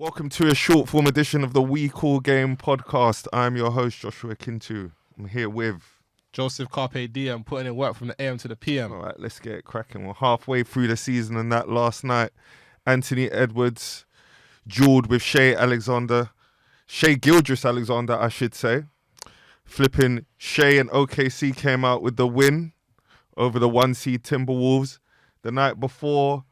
Welcome to a short form edition of the We Call Game podcast. I'm your host, Joshua Kintu. I'm here with Joseph Carpe Diem, putting in work from the AM to the PM. All right, let's get it cracking. We're halfway through the season, and that last night, Anthony Edwards duelled with Shai Gilgeous-Alexander, I should say. Flipping Shai and OKC came out with the win over the 1-seed Timberwolves. The night before,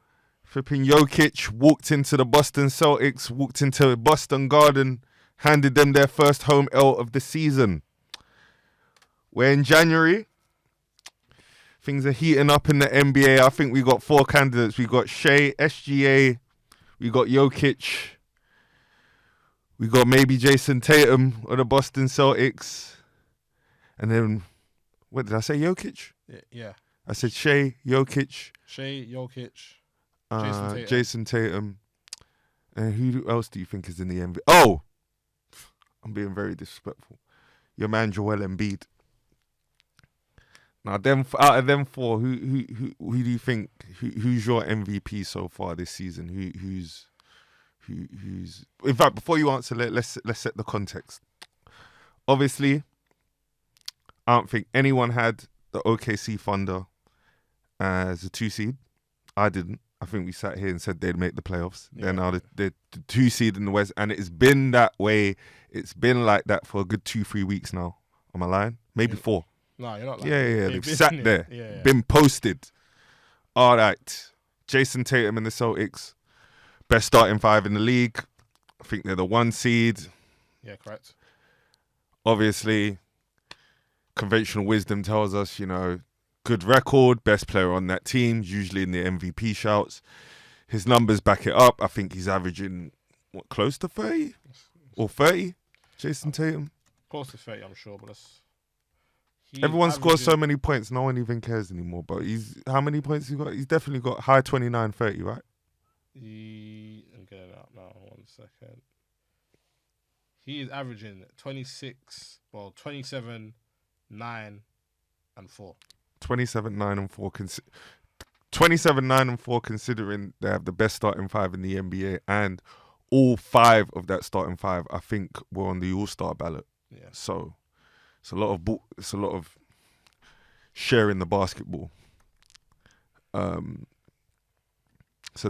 flipping Jokic walked into the Boston Celtics, walked into Boston Garden, handed them their first home L of the season. We're in January. Things are heating up in the NBA. I think we got 4 candidates. We got Shai, SGA, we got Jokic, we got maybe Jason Tatum of the Boston Celtics. And then, what did I say, Jokic? Yeah. I said Shai, Jokic. Shai, Jokic, Jason Tatum. And who else do you think is in the NBA? Oh! I'm being very disrespectful. Your man Joel Embiid. Now, out of them 4, who do you think? Who's your MVP so far this season? Who's? In fact, before you answer, let's set the context. Obviously, I don't think anyone had the OKC Thunder as a 2-seed. I didn't. I think we sat here and said they'd make the playoffs. Yeah. They're now the 2-seed in the West, and it's been that way. It's been like that for a good 2-3 weeks now. Am I lying? Maybe 4. No, you're not lying. Yeah. They've sat there, been posted. All right. Jason Tatum and the Celtics, best starting 5 in the league. I think they're the 1-seed. Yeah, correct. Obviously, conventional wisdom tells us, good record, best player on that team, usually in the MVP shouts. His numbers back it up. I think he's averaging, close to 30? Or 30, Jason Tatum? Close to 30, I'm sure, but everyone scores so many points, no one even cares anymore. But how many points he got? He's definitely got high 29, 30, right? I'm getting it up now, 1 second. He is averaging 27, 9, and 4. 27, 9, and 4. 27, 9, and 4, considering they have the best starting 5 in the NBA, and all 5 of that starting 5, I think, were on the All-Star ballot. Yeah. So it's a lot of sharing the basketball. So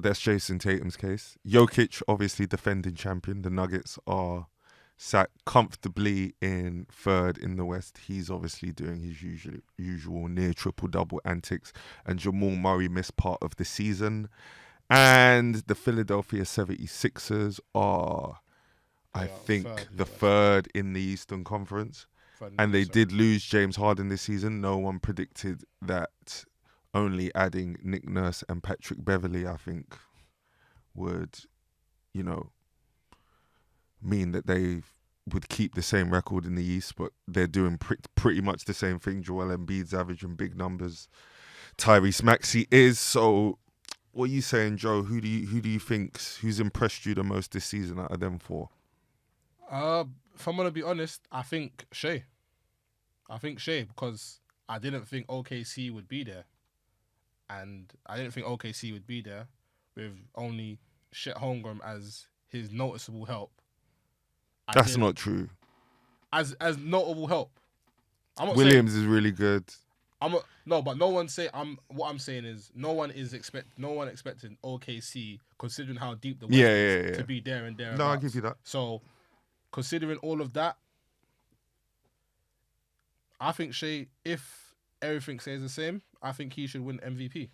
that's Jason Tatum's case. Jokic, obviously defending champion. The Nuggets are sat comfortably in 3rd in the West. He's obviously doing his usual near triple-double antics. And Jamal Murray missed part of the season. And the Philadelphia 76ers are, I think, the 3rd in the Eastern Conference. And they did lose James Harden this season. No one predicted that only adding Nick Nurse and Patrick Beverley, I think, would, mean that they would keep the same record in the East, but they're doing pretty much the same thing. Joel Embiid's averaging big numbers. Tyrese Maxey is. So what are you saying, Joe? Who do you who's impressed you the most this season out of them 4? If I'm going to be honest, I think Shai. Because I didn't think OKC would be there. And I didn't think OKC would be there with only Chet Holmgren as his noticeable help. That's not true. As notable help. Williams is really good. What I'm saying is no one expecting OKC, considering how deep the West is, to be there and there. No, I'll give you that. So, considering all of that, I think Shai, if everything stays the same, I think he should win MVP.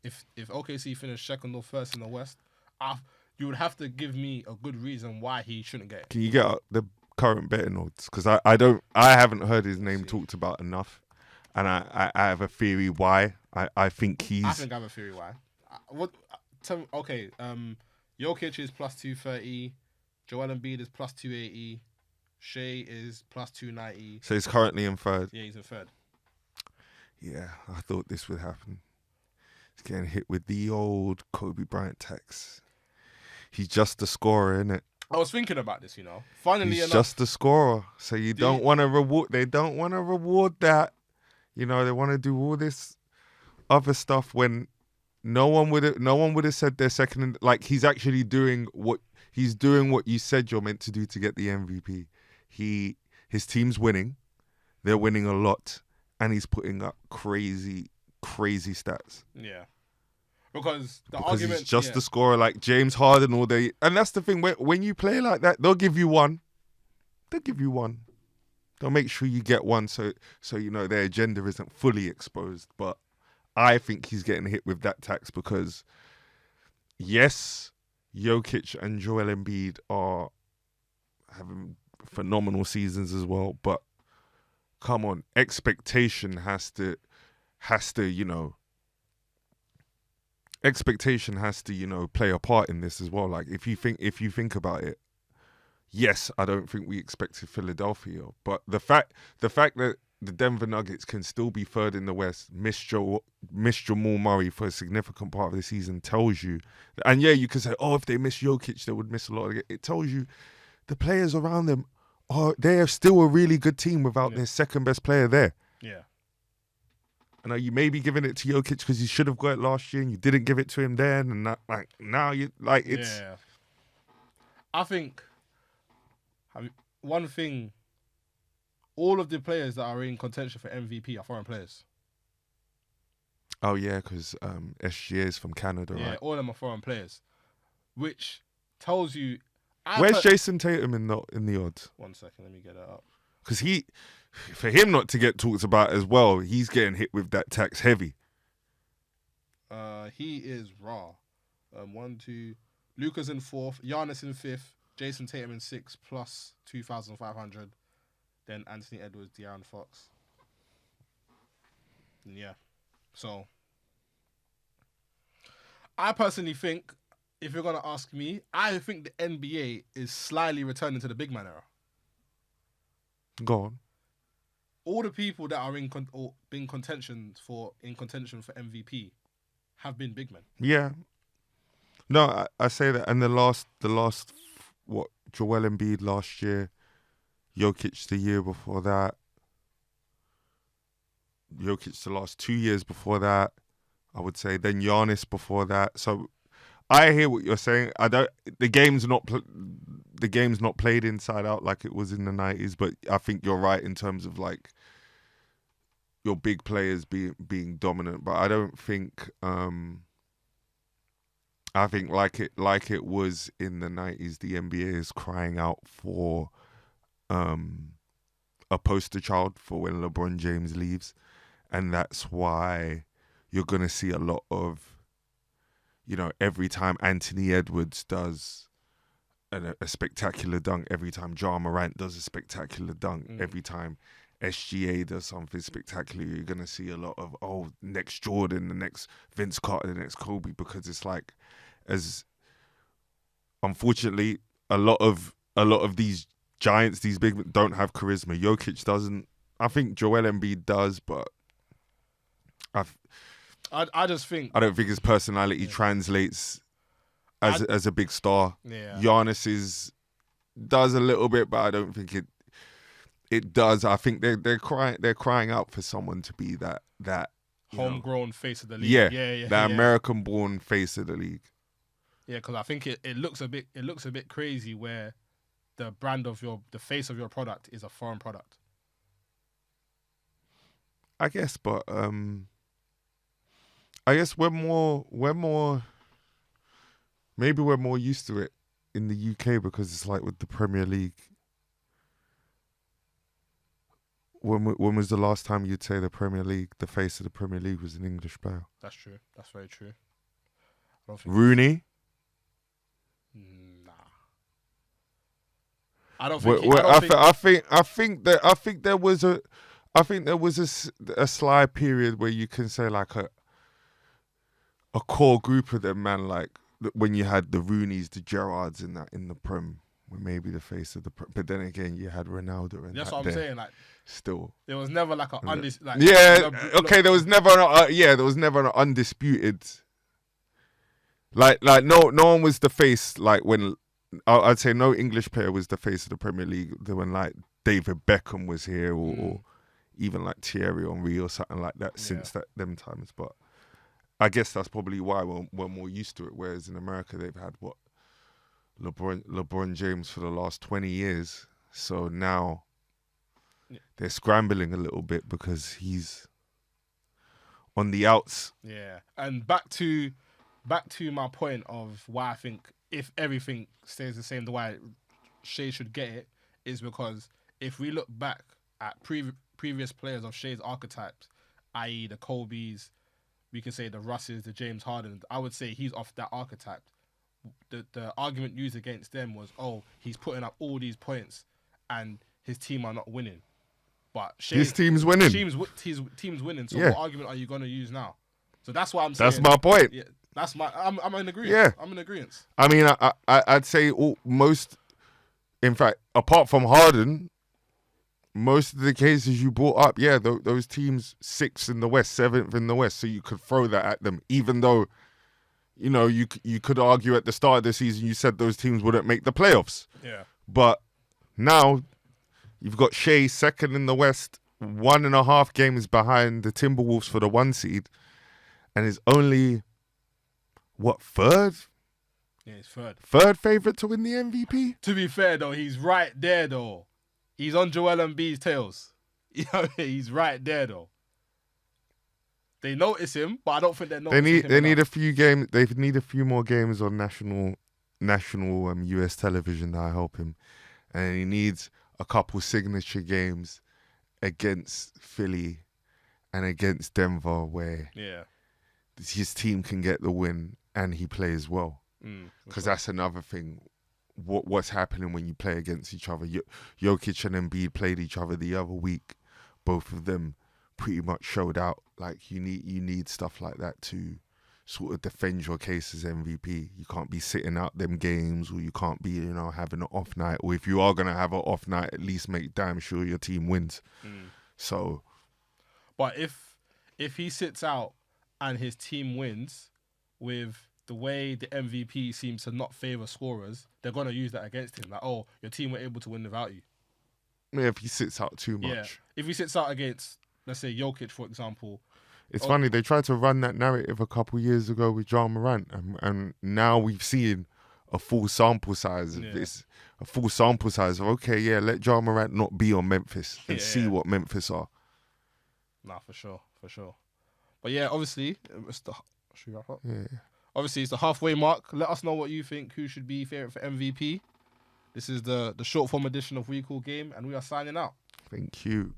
If OKC finished 2nd or 1st in the West, you would have to give me a good reason why he shouldn't get it. Can you get the current betting odds? Because I haven't heard his name talked about enough, and I have a theory why. I think I have a theory why. Jokic is plus 230, Joel Embiid is plus 280, Shai is plus 290. So he's currently in 3rd. Yeah, he's in 3rd. Yeah, I thought this would happen. He's getting hit with the old Kobe Bryant tax. He's just a scorer, innit? I was thinking about this, Funnily He's enough, just a scorer. So they don't want to reward that. They want to do all this other stuff when no one would have said they're second. Like, he's actually doing what He's doing what you said you're meant to do to get the MVP. His team's winning. They're winning a lot, and he's putting up crazy stats. Yeah. Because he's just a scorer like James Harden all day. And that's the thing, when you play like that, they'll give you one. They'll make sure you get one so you know their agenda isn't fully exposed. But I think he's getting hit with that tax because, yes, Jokic and Joel Embiid are having phenomenal seasons as well. But come on, expectation has to play a part in this as well. Like if you think about it, yes, I don't think we expected Philadelphia, but the fact that the Denver Nuggets can still be third in the West, miss Jamal Murray for a significant part of the season tells you, and yeah, you could say, oh, if they miss Jokic, they would miss a lot of it. It tells you the players around them they're still a really good team without their second best player there. Yeah. And you may be giving it to Jokic because you should have got it last year and you didn't give it to him then, and that, now you it's. Yeah. I think one thing, all of the players that are in contention for MVP are foreign players. Oh yeah, because SGA is from Canada, yeah, right? All of them are foreign players, which tells you. Where's Jason Tatum in the odds? 1 second, let me get that up. Because for him not to get talked about as well, he's getting hit with that tax heavy. He is raw. 1, 2. Luka's in 4th. Giannis in 5th. Jason Tatum in 6th plus 2,500. Then Anthony Edwards, De'Aaron Fox. Yeah. So, I personally think, if you're going to ask me, I think the NBA is slightly returning to the big man era. Go on. All the people that are in contention for MVP have been big men. Yeah. No, I say that, and the last what, Joel Embiid last year, Jokic the year before that, Jokic the last 2 years before that, I would say, then Giannis before that. So I hear what you're saying. The game's not played inside out like it was in the 90s, but I think you're right in terms of like your big players being dominant. But I don't think I think like it was in the 90s, the NBA is crying out for a poster child for when LeBron James leaves, and that's why you're gonna see a lot of, every time Anthony Edwards does a spectacular dunk, every time Ja Morant does a spectacular dunk, every time SGA does something spectacular, you're going to see a lot of, next Jordan, the next Vince Carter, the next Kobe, because it's like, as unfortunately, a lot of these giants, these big, don't have charisma. Jokic doesn't. I think Joel Embiid does, but I just think I don't think his personality translates as a big star. Yeah. Giannis does a little bit, but I don't think it does. I think they're crying out for someone to be that homegrown face of the league. Yeah, American-born face of the league. Yeah, because I think it looks a bit crazy where the face of your product is a foreign product. I guess, but I guess we're more maybe we're more used to it in the UK because it's like with the Premier League. When was the last time you'd say the Premier League, the face of the Premier League, was an English player? That's true. That's very true. I don't think Rooney? Nah. I don't think. I think there was a sly period where you can say like a core group of them, man, like when you had the Rooneys, the Gerrards in the Prem, were maybe the face of the Prem. But then again, you had Ronaldo and that's what I'm saying. Like, still, there was never like there was never an undisputed. Like no one was the face. Like when I'd say no English player was the face of the Premier League. When like David Beckham was here, or even like Thierry Henry or something like that. Since them times, but I guess that's probably why we're more used to it. Whereas in America, they've had LeBron James for the last 20 years. So now Yeah. they're scrambling a little bit because he's on the outs. Yeah, and back to my point of why I think if everything stays the same, the way Shea should get it is because if we look back at previous players of Shea's archetypes, i.e. the Kobe's, we can say the Russes, the James Harden, I would say he's off that archetype. The argument used against them was, oh, he's putting up all these points and his team are not winning. But His team's winning. His team's winning. So Yeah. what argument are you going to use now? So that's why I'm saying. That's my point. Yeah, that's my. I'm in agreement. Yeah. I'm in agreement. I mean, I'd say most, in fact, apart from Harden, most of the cases you brought up, yeah, those teams 6th in the West, 7th in the West, so you could throw that at them, even though, you know, you could argue at the start of the season you said those teams wouldn't make the playoffs. Yeah. But now you've got Shea 2nd in the West, 1.5 games behind the Timberwolves for the 1 seed, and is only, what, 3rd? Yeah, he's third. 3rd favourite to win the MVP? To be fair though, he's right there though. He's on Joel Embiid's tails. You know, he's right there though. They notice him, but I don't think they're noticing him. They need a few games. They need a few more games on national US television to help him, and he needs a couple signature games against Philly and against Denver where his team can get the win and he plays well. Because that's another thing. What's happening when you play against each other? Jokic and Embiid played each other the other week. Both of them pretty much showed out. Like you need stuff like that to sort of defend your case as MVP. You can't be sitting out them games, or you can't be, you know, having an off night. Or if you are gonna have an off night, at least make damn sure your team wins. So, but if he sits out and his team wins, with the way the MVP seems to not favour scorers, they're gonna use that against him. Like, oh, your team were able to win without you. yeah, if he sits out too much. Yeah. If he sits out against, let's say, Jokic, for example. It's funny, they tried to run that narrative a couple years ago with Ja Morant, and now we've seen a full sample size of this. A full sample size of, okay, yeah, let Ja Morant not be on Memphis and see what Memphis are. Nah, for sure. But yeah, obviously, should we wrap up? Yeah. Obviously, it's the halfway mark. Let us know what you think, who should be favourite for MVP. This is the short form edition of We Call Game, and we are signing out. Thank you.